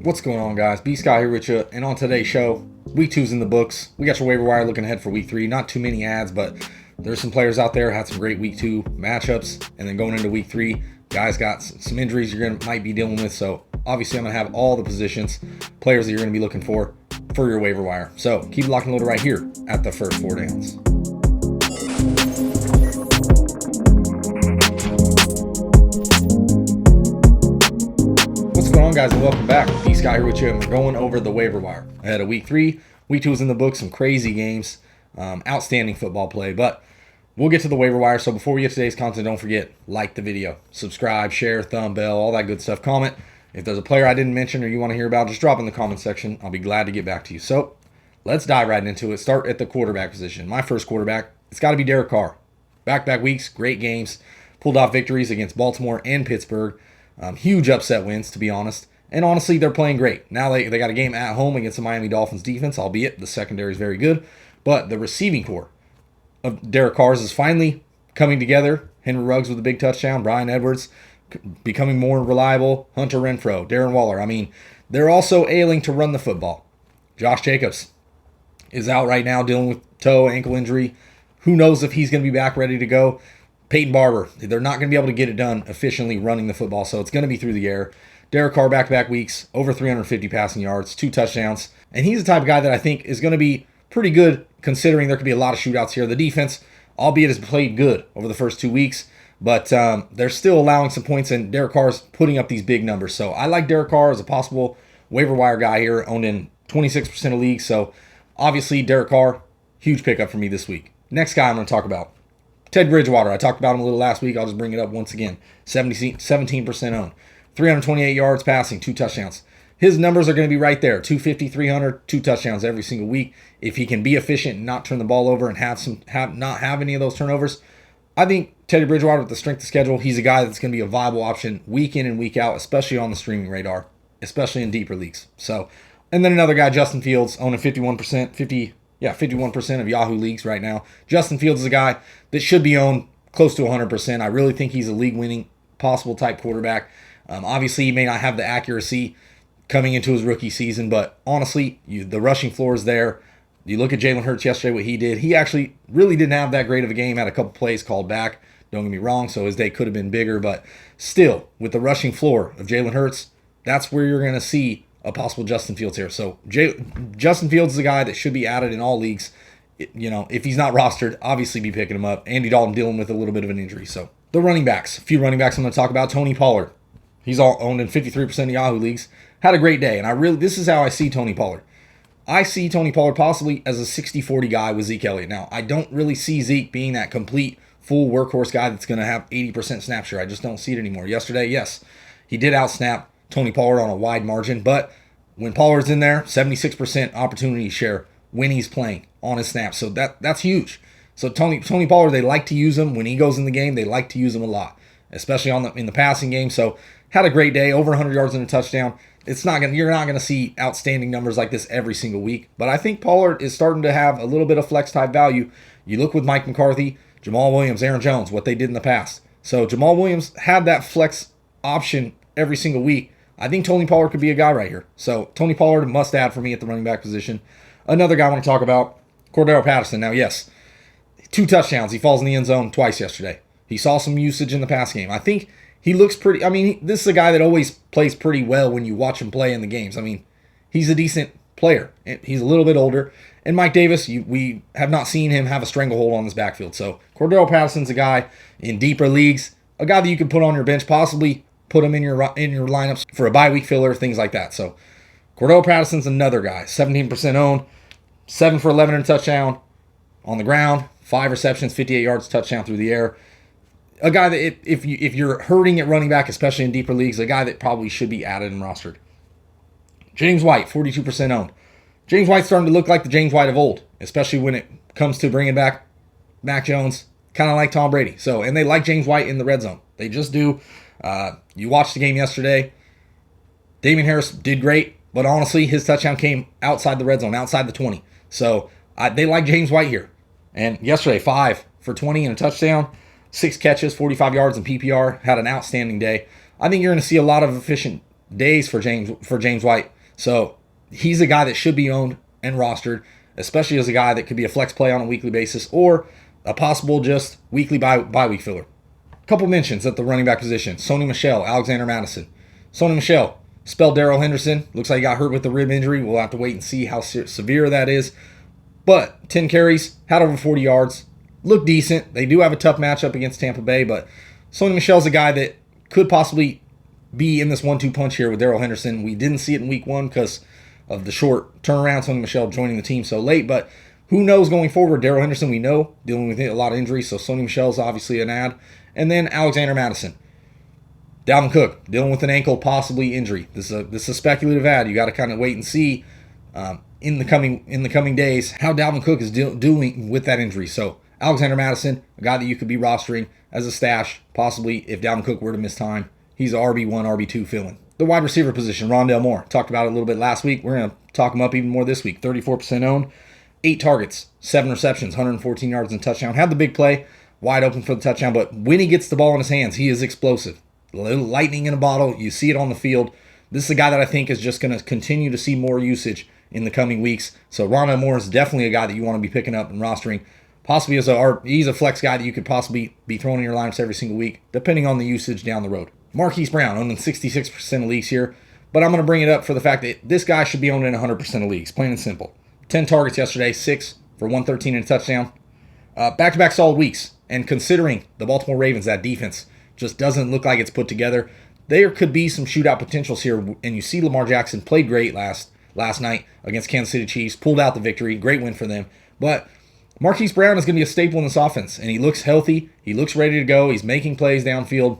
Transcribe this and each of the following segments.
What's going on, guys? B Sky here with you, and on today's show, week two's in the books. We got your waiver wire looking ahead for week three. Not too many ads, but there's some players out there had some great week two matchups, and then going into week three, guys got some injuries might be dealing with. So obviously, I'm gonna have all the positions, players that you're gonna be looking for your waiver wire. So keep it locked and loaded right here at the first four downs. What's going on, guys, and welcome back. B Sky here with you, and we're going over the waiver wire ahead of week three. Week two is in the book, some crazy games, outstanding football play, but we'll get to the waiver wire. So before we get to today's content, don't forget, like the video, subscribe, share, thumb bell, all that good stuff. Comment if there's a player I didn't mention or you want to hear about, just drop in the comment section. I'll be glad to get back to you. So let's dive right into it. Start at the quarterback position. My first quarterback, it's got to be Derek Carr. Back-to-back weeks, great games, pulled off victories against Baltimore and Pittsburgh. Huge upset wins, to be honest. And honestly, they're playing great. Now they got a game at home against the Miami Dolphins defense, albeit the secondary is very good. But the receiving core of Derek Carr's is finally coming together. Henry Ruggs with a big touchdown. Bryan Edwards becoming more reliable. Hunter Renfrow, Darren Waller. I mean, they're also ailing to run the football. Josh Jacobs is out right now dealing with toe, ankle injury. Who knows if he's going to be back ready to go. Peyton Barber, they're not going to be able to get it done efficiently running the football, so it's going to be through the air. Derek Carr back-to-back weeks, over 350 passing yards, 2 touchdowns. And he's the type of guy that I think is going to be pretty good considering there could be a lot of shootouts here. The defense, albeit, has played good over the first 2 weeks, but they're still allowing some points, and Derek Carr is putting up these big numbers. So I like Derek Carr as a possible waiver wire guy here, owned in 26% of leagues. So obviously, Derek Carr, huge pickup for me this week. Next guy I'm going to talk about, Ted Bridgewater. I talked about him a little last week. I'll just bring it up once again. 17% owned. 328 yards passing, 2 touchdowns. His numbers are going to be right there. 250, 300, 2 touchdowns every single week. If he can be efficient and not turn the ball over and not have any of those turnovers, I think Teddy Bridgewater, with the strength of schedule, he's a guy that's going to be a viable option week in and week out, especially on the streaming radar, especially in deeper leagues. So, and then another guy, Justin Fields, owning 51% of Yahoo leagues right now. Justin Fields is a guy that should be owned close to 100%. I really think he's a league-winning, possible type quarterback. Obviously, he may not have the accuracy coming into his rookie season, but honestly, the rushing floor is there. You look at Jalen Hurts yesterday, what he did. He actually really didn't have that great of a game. Had a couple plays called back. Don't get me wrong, so his day could have been bigger, but still, with the rushing floor of Jalen Hurts, that's where you're going to see a possible Justin Fields here. So Justin Fields is a guy that should be added in all leagues. If he's not rostered, obviously be picking him up. Andy Dalton dealing with a little bit of an injury. So the running backs, a few running backs I'm going to talk about. Tony Pollard, he's all owned in 53% of Yahoo leagues. Had a great day, and this is how I see Tony Pollard. I see Tony Pollard possibly as a 60-40 guy with Zeke Elliott. Now, I don't really see Zeke being that complete, full workhorse guy that's going to have 80% snap share. I just don't see it anymore. Yesterday, yes, he did outsnap Tony Pollard on a wide margin, but when Pollard's in there, 76% opportunity share when he's playing on his snaps. So that's huge. So Tony Pollard, they like to use him when he goes in the game. They like to use him a lot, especially in the passing game. So had a great day, over 100 yards and a touchdown. You're not going to see outstanding numbers like this every single week, but I think Pollard is starting to have a little bit of flex type value. You look with Mike McCarthy, Jamal Williams, Aaron Jones, what they did in the past. So Jamal Williams had that flex option every single week. I think Tony Pollard could be a guy right here. So Tony Pollard, must add for me at the running back position. Another guy I want to talk about, Cordero Patterson. Now, yes, 2 touchdowns. He falls in the end zone twice yesterday. He saw some usage in the pass game. I think he looks pretty. I mean, this is a guy that always plays pretty well when you watch him play in the games. I mean, he's a decent player. He's a little bit older. And Mike Davis, we have not seen him have a stranglehold on this backfield. So Cordero Patterson's a guy in deeper leagues, a guy that you can put on your bench, possibly put him in your lineups for a bye week filler, things like that. So Cordero Patterson's another guy, 17% owned, 7 for 11 and a touchdown on the ground, 5 receptions, 58 yards, touchdown through the air. A guy that if you're hurting at running back, especially in deeper leagues, a guy that probably should be added and rostered. James White, 42% owned. James White's starting to look like the James White of old, especially when it comes to bringing back Mac Jones, kind of like Tom Brady. So, and they like James White in the red zone. They just do. You watched the game yesterday. Damian Harris did great, but honestly, his touchdown came outside the red zone, outside the 20. So they like James White here. And yesterday, 5 for 20 and a touchdown, 6 catches, 45 yards in PPR, had an outstanding day. I think you're going to see a lot of efficient days for James White. So he's a guy that should be owned and rostered, especially as a guy that could be a flex play on a weekly basis or a possible just weekly bye week filler. Couple mentions at the running back position. Sony Michel, Alexander Madison. Sony Michel, spelled Darrell Henderson. Looks like he got hurt with the rib injury. We'll have to wait and see how severe that is. But 10 carries, had over 40 yards. Looked decent. They do have a tough matchup against Tampa Bay, but Sony Michel's a guy that could possibly be in this 1-2 punch here with Darrell Henderson. We didn't see it in week 1 because of the short turnaround, Sony Michel joining the team so late, but who knows going forward? Darrell Henderson, we know, dealing with a lot of injuries, so Sony Michel's obviously an ad. And then Alexander Madison. Dalvin Cook, dealing with an ankle, possibly injury. This is a speculative ad. You got to kind of wait and see in the coming days how Dalvin Cook is doing with that injury. So Alexander Madison, a guy that you could be rostering as a stash, possibly if Dalvin Cook were to miss time. He's a RB1, RB2 fill-in. The wide receiver position, Rondale Moore. Talked about it a little bit last week. We're going to talk him up even more this week. 34% owned, 8 targets, 7 receptions, 114 yards and touchdown. Had the big play, wide open for the touchdown, but when he gets the ball in his hands, he is explosive. A little lightning in a bottle. You see it on the field. This is a guy that I think is just going to continue to see more usage in the coming weeks. So Rondale Moore is definitely a guy that you want to be picking up and rostering. Possibly he's a flex guy that you could possibly be throwing in your lineups every single week, depending on the usage down the road. Marquise Brown, owned in 66% of leagues here, but I'm going to bring it up for the fact that this guy should be owned in 100% of leagues, plain and simple. 10 targets yesterday, 6 for 113 and a touchdown. Back-to-back solid weeks, and considering the Baltimore Ravens, that defense just doesn't look like it's put together, there could be some shootout potentials here, and you see Lamar Jackson played great last night against Kansas City Chiefs, pulled out the victory, great win for them, but Marquise Brown is going to be a staple in this offense, and he looks healthy, he looks ready to go, he's making plays downfield,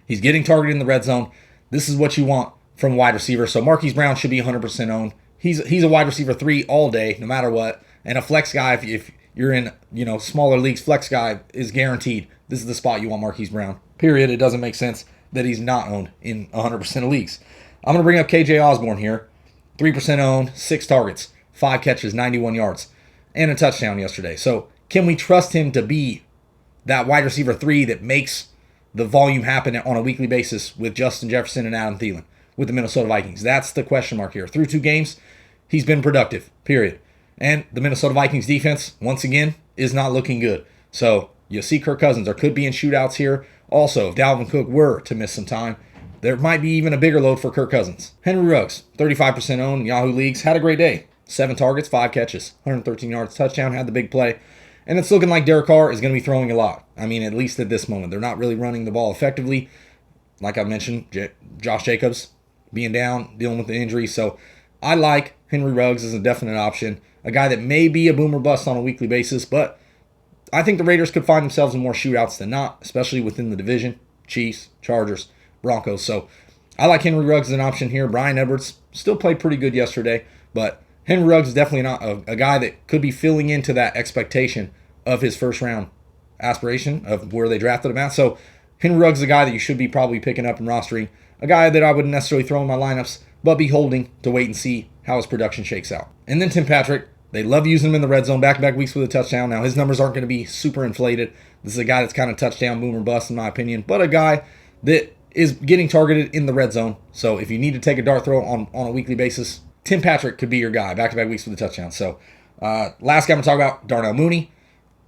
he's getting targeted in the red zone. This is what you want from a wide receiver, so Marquise Brown should be 100% owned. He's a wide receiver 3 all day, no matter what, and a flex guy, if you're in smaller leagues, flex guy is guaranteed. This is the spot you want Marquise Brown, period. It doesn't make sense that he's not owned in 100% of leagues. I'm going to bring up KJ Osborne here, 3% owned, 6 targets, 5 catches, 91 yards, and a touchdown yesterday. So can we trust him to be that wide receiver 3 that makes the volume happen on a weekly basis with Justin Jefferson and Adam Thielen with the Minnesota Vikings? That's the question mark here. Through 2 games, he's been productive, period. And the Minnesota Vikings defense, once again, is not looking good. So you'll see Kirk Cousins. There could be in shootouts here. Also, if Dalvin Cook were to miss some time, there might be even a bigger load for Kirk Cousins. Henry Ruggs, 35% owned, Yahoo Leagues, had a great day. 7 targets, 5 catches, 113 yards, touchdown, had the big play. And it's looking like Derek Carr is going to be throwing a lot. I mean, at least at this moment. They're not really running the ball effectively. Like I mentioned, Josh Jacobs being down, dealing with the injury. So I like Henry Ruggs as a definite option. A guy that may be a boom or bust on a weekly basis, but I think the Raiders could find themselves in more shootouts than not, especially within the division. Chiefs, Chargers, Broncos. So I like Henry Ruggs as an option here. Bryan Edwards still played pretty good yesterday, but Henry Ruggs is definitely not a guy that could be filling into that expectation of his first round aspiration of where they drafted him at. So Henry Ruggs is a guy that you should be probably picking up and rostering. A guy that I wouldn't necessarily throw in my lineups, but be holding to wait and see how his production shakes out. And then Tim Patrick. They love using him in the red zone, back-to-back weeks with a touchdown. Now, his numbers aren't going to be super inflated. This is a guy that's kind of touchdown, boom or bust, in my opinion, but a guy that is getting targeted in the red zone. So if you need to take a dart throw on a weekly basis, Tim Patrick could be your guy, back-to-back weeks with a touchdown. So last guy I'm going to talk about, Darnell Mooney.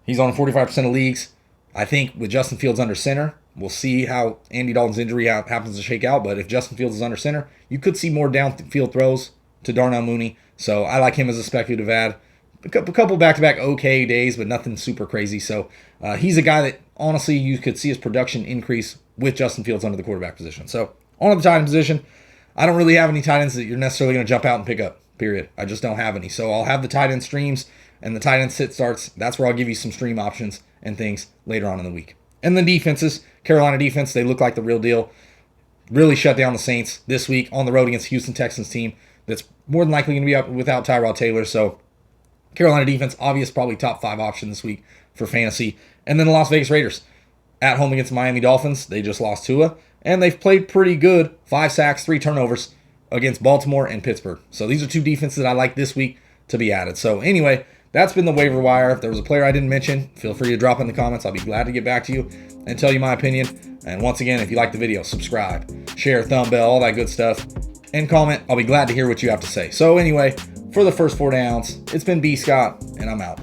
He's on 45% of leagues. I think with Justin Fields under center, we'll see how Andy Dalton's injury happens to shake out, but if Justin Fields is under center, you could see more downfield throws to Darnell Mooney. So I like him as a speculative ad. A couple back-to-back okay days, but nothing super crazy. So he's a guy that, honestly, you could see his production increase with Justin Fields under the quarterback position. So on to the tight end position, I don't really have any tight ends that you're necessarily going to jump out and pick up, period. I just don't have any. So I'll have the tight end streams and the tight end sit starts. That's where I'll give you some stream options and things later on in the week. And the defenses, Carolina defense, they look like the real deal. Really shut down the Saints this week on the road against Houston Texans team that's more than likely going to be up without Tyrod Taylor. So Carolina defense, obvious, probably top 5 option this week for fantasy. And then the Las Vegas Raiders at home against Miami Dolphins. They just lost Tua, and they've played pretty good. 5 sacks, 3 turnovers against Baltimore and Pittsburgh. So these are 2 defenses that I like this week to be added. So anyway, that's been the waiver wire. If there was a player I didn't mention, feel free to drop in the comments. I'll be glad to get back to you and tell you my opinion. And once again, if you like the video, subscribe, share, thumb bell, all that good stuff, and comment. I'll be glad to hear what you have to say. So anyway, for the first 4 downs, it's been B. Scott, and I'm out.